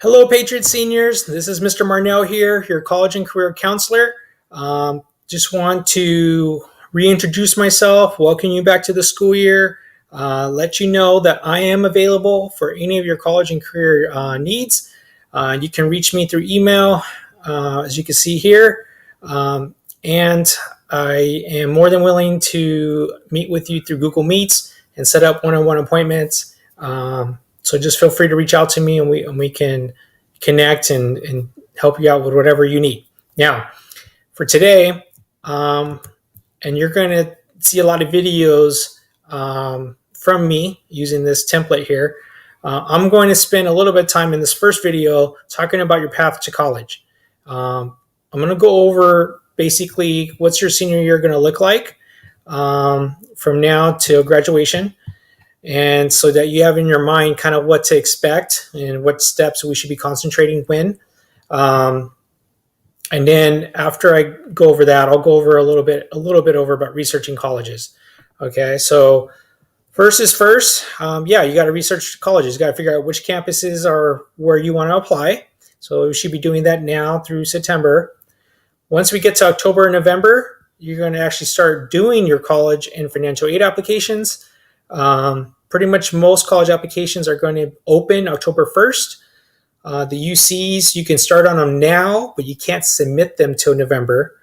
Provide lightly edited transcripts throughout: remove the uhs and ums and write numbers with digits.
Hello, Patriot seniors. This is Mr. Marnell here, your college and career counselor. Just want to reintroduce myself, welcome you back to the school year, let you know that I am available for any of your college and career needs. You can reach me through email, as you can see here, and I am more than willing to meet with you through Google Meets and set up one-on-one appointments. So just feel free to reach out to me, and we can connect and help you out with whatever you need. Now, for today, and you're going to see a lot of videos from me using this template here. I'm going to spend a little bit of time in this first video talking about your path to college. I'm going to go over basically what's your senior year going to look like from now till graduation. And so that you have in your mind kind of what to expect and what steps we should be concentrating when. And then after I go over that, I'll go over a little bit over about researching colleges. Okay, so first is first. You got to research colleges. You got to figure out which campuses are where you want to apply. So we should be doing that now through September. Once we get to October and November, you're going to actually start doing your college and financial aid applications. Pretty much most college applications are going to open October 1st. The UCs, you can start on them now, but you can't submit them till November.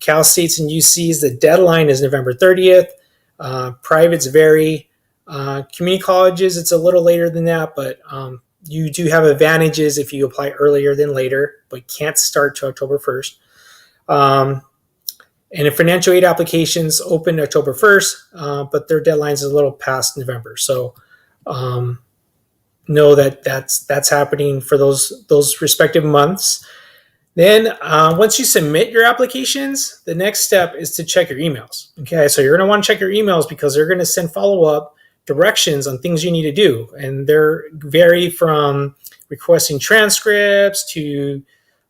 Cal States and UCs, the deadline is November 30th. Privates vary. Community colleges, it's a little later than that, but you do have advantages if you apply earlier than later, but can't start till October 1st. And if financial aid applications open October 1st, but their deadlines is a little past November. So know that that's happening for those respective months. Then once you submit your applications, the next step is to check your emails. Okay, so you're going to want to check your emails because they're going to send follow-up directions on things you need to do. And they're vary from requesting transcripts to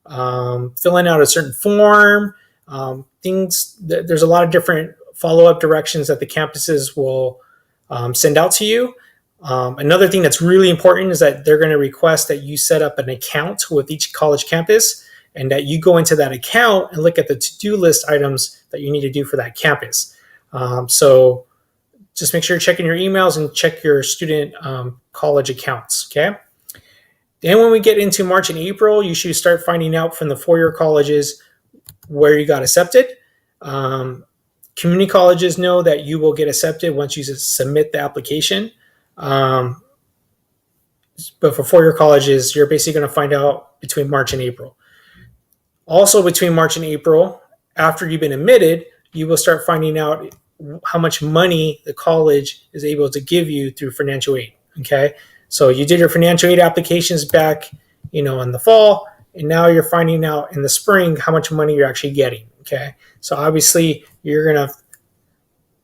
filling out a certain form. There's a lot of different follow-up directions that the campuses will send out to you. Another thing that's really important is that they're going to request that you set up an account with each college campus and that you go into that account and look at the to-do list items that you need to do for that campus. So just make sure you're checking your emails and check your student college accounts, okay? Then when we get into March and April, you should start finding out from the four-year colleges where you got accepted. Community colleges know that you will get accepted once you submit the application. But for four-year colleges, you're basically going to find out between March and April. Also between March and April, after you've been admitted, you will start finding out how much money the college is able to give you through financial aid. Okay, so you did your financial aid applications back, in the fall, and now you're finding out in the spring how much money you're actually getting. Okay, so obviously you're gonna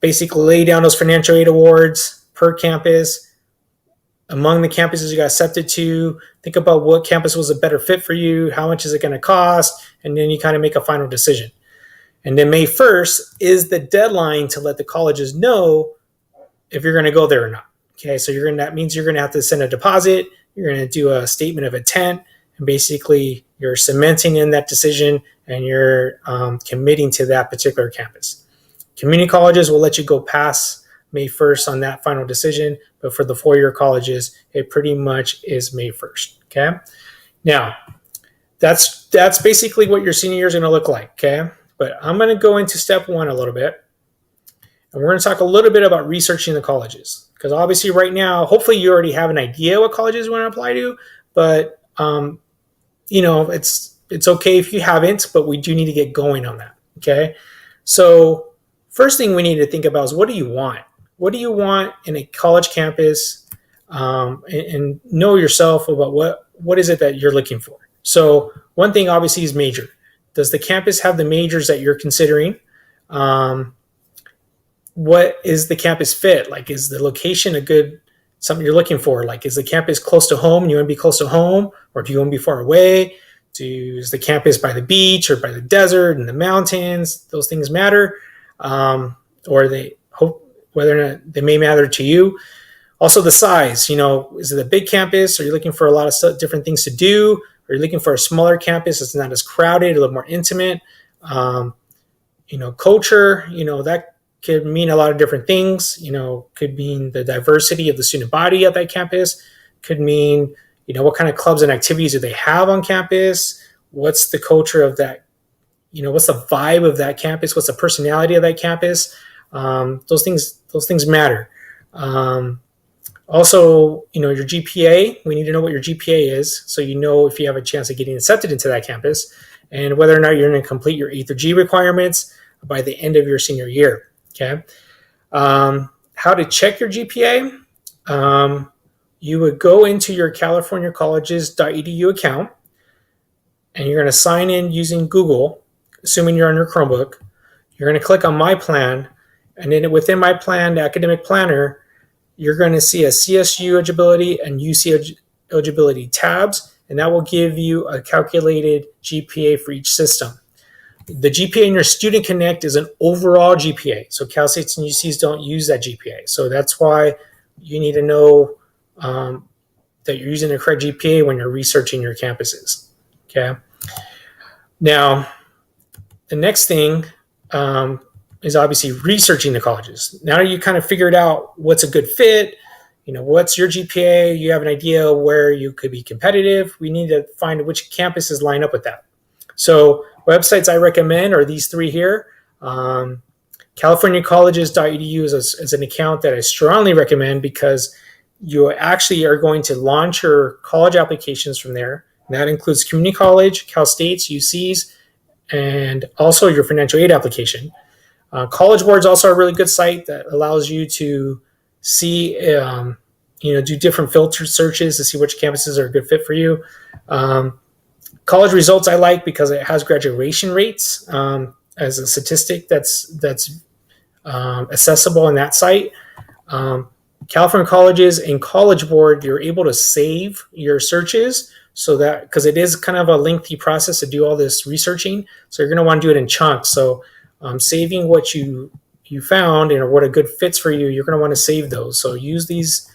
basically lay down those financial aid awards per campus. Among the campuses you got accepted to, think about what campus was a better fit for you, how much is it going to cost, and then you kind of make a final decision. And then May 1st is the deadline to let the colleges know if you're going to go there or not. Okay, so that means you're going to have to send a deposit, you're going to do a statement of intent, and basically you're cementing in that decision and you're committing to that particular campus. Community colleges will let you go past May 1st on that final decision, but for the four-year colleges, it pretty much is May 1st, okay? Now, that's basically what your senior year is going to look like, okay? But I'm going to go into step one a little bit, and we're going to talk a little bit about researching the colleges, because obviously right now, hopefully you already have an idea what colleges you want to apply to, but, it's okay if you haven't, but we do need to get going on that, okay? So first thing we need to think about is what do you want? What do you want in a college campus, and know yourself about what is it that you're looking for. So one thing obviously is major. Does the campus have the majors that you're considering? What is the campus fit? Like, is the location something you're looking for? Like, is the campus close to home? You want to be close to home, or do you want to be far away? Is the campus by the beach or by the desert and the mountains? Those things matter. Or whether or not they may matter to you. Also the size, is it a big campus? Are you looking for a lot of different things to do? Are you looking for a smaller campus that's not as crowded, a little more intimate? Culture, that could mean a lot of different things. Could mean the diversity of the student body at that campus. Could mean, what kind of clubs and activities do they have on campus? What's the culture of that? What's the vibe of that campus? What's the personality of that campus? Those things matter. Also, your GPA, we need to know what your GPA is so if you have a chance of getting accepted into that campus and whether or not you're going to complete your A through G requirements by the end of your senior year. Okay. How to check your GPA? You would go into your californiacolleges.edu account and you're going to sign in using Google, assuming you're on your Chromebook. You're going to click on My Plan, and then within My Plan, the academic planner, you're going to see a CSU eligibility and UC eligibility tabs, and that will give you a calculated GPA for each system. The GPA in your Student Connect is an overall GPA, so Cal States and UCs don't use that GPA. So that's why you need to know that you're using the correct GPA when you're researching your campuses. Okay. Now, the next thing is obviously researching the colleges. Now you kind of figured out what's a good fit, what's your GPA, you have an idea where you could be competitive. We need to find which campuses line up with that. So websites I recommend are these three here. CaliforniaColleges.edu is an account that I strongly recommend because you actually are going to launch your college applications from there. And that includes community college, Cal States, UCs, and also your financial aid application. College Board is also a really good site that allows you to see, do different filter searches to see which campuses are a good fit for you. College Results I like because it has graduation rates as a statistic that's accessible in that site. California Colleges and College Board, you're able to save your searches so that, because it is kind of a lengthy process to do all this researching, so you're going to want to do it in chunks. So saving what you found and what a good fits for you, you're going to want to save those. So use these,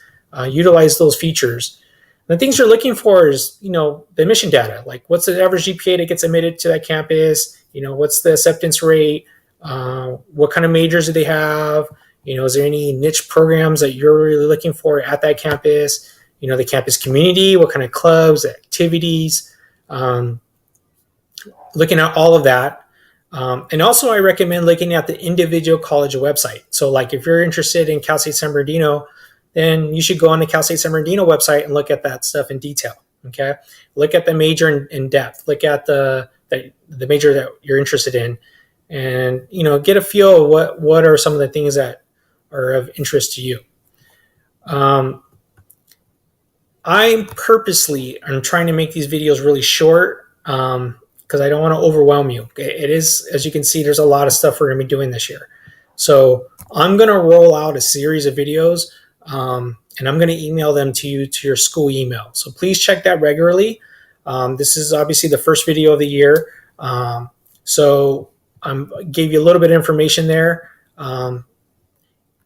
utilize those features. The things you're looking for is, the admission data, like what's the average GPA that gets admitted to that campus? What's the acceptance rate? What kind of majors do they have? Is there any niche programs that you're really looking for at that campus? The campus community, what kind of clubs, activities, looking at all of that. And also I recommend looking at the individual college website. So like if you're interested in Cal State San Bernardino, then you should go on the Cal State San Bernardino website and look at that stuff in detail. Okay. Look at the major in depth, look at the major that you're interested in, and, get a feel of what are some of the things that are of interest to you. I'm trying to make these videos really short because I don't want to overwhelm you. It is, as you can see, there's a lot of stuff we're going to be doing this year. So I'm going to roll out a series of videos and I'm going to email them to you to your school email. So please check that regularly. This is obviously the first video of the year. So I gave you a little bit of information there.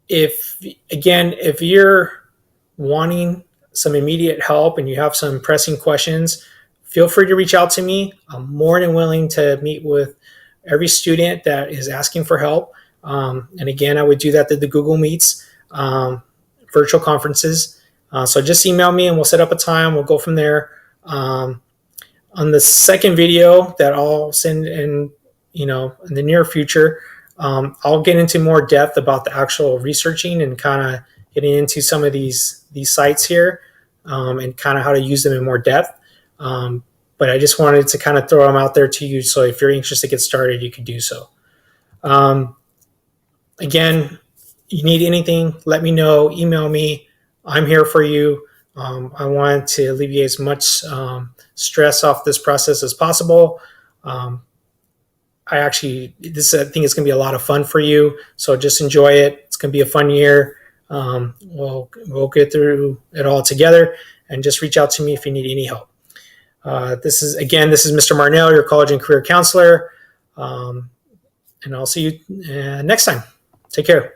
If you're wanting some immediate help and you have some pressing questions, feel free to reach out to me. I'm more than willing to meet with every student that is asking for help. And again, I would do that through the Google Meets, virtual conferences. So just email me and we'll set up a time. We'll go from there. On the second video that I'll send in the near future, I'll get into more depth about the actual researching and kind of getting into some of these sites here and kind of how to use them in more depth. But I just wanted to kind of throw them out there to you. So if you're anxious to get started, you could do so. Again, you need anything, let me know, email me. I'm here for you. I want to alleviate as much stress off this process as possible. I think it's going to be a lot of fun for you. So just enjoy it. It's going to be a fun year. We'll get through it all together, and just reach out to me if you need any help. This is Mr. Marnell, your college and career counselor. And I'll see you next time. Take care.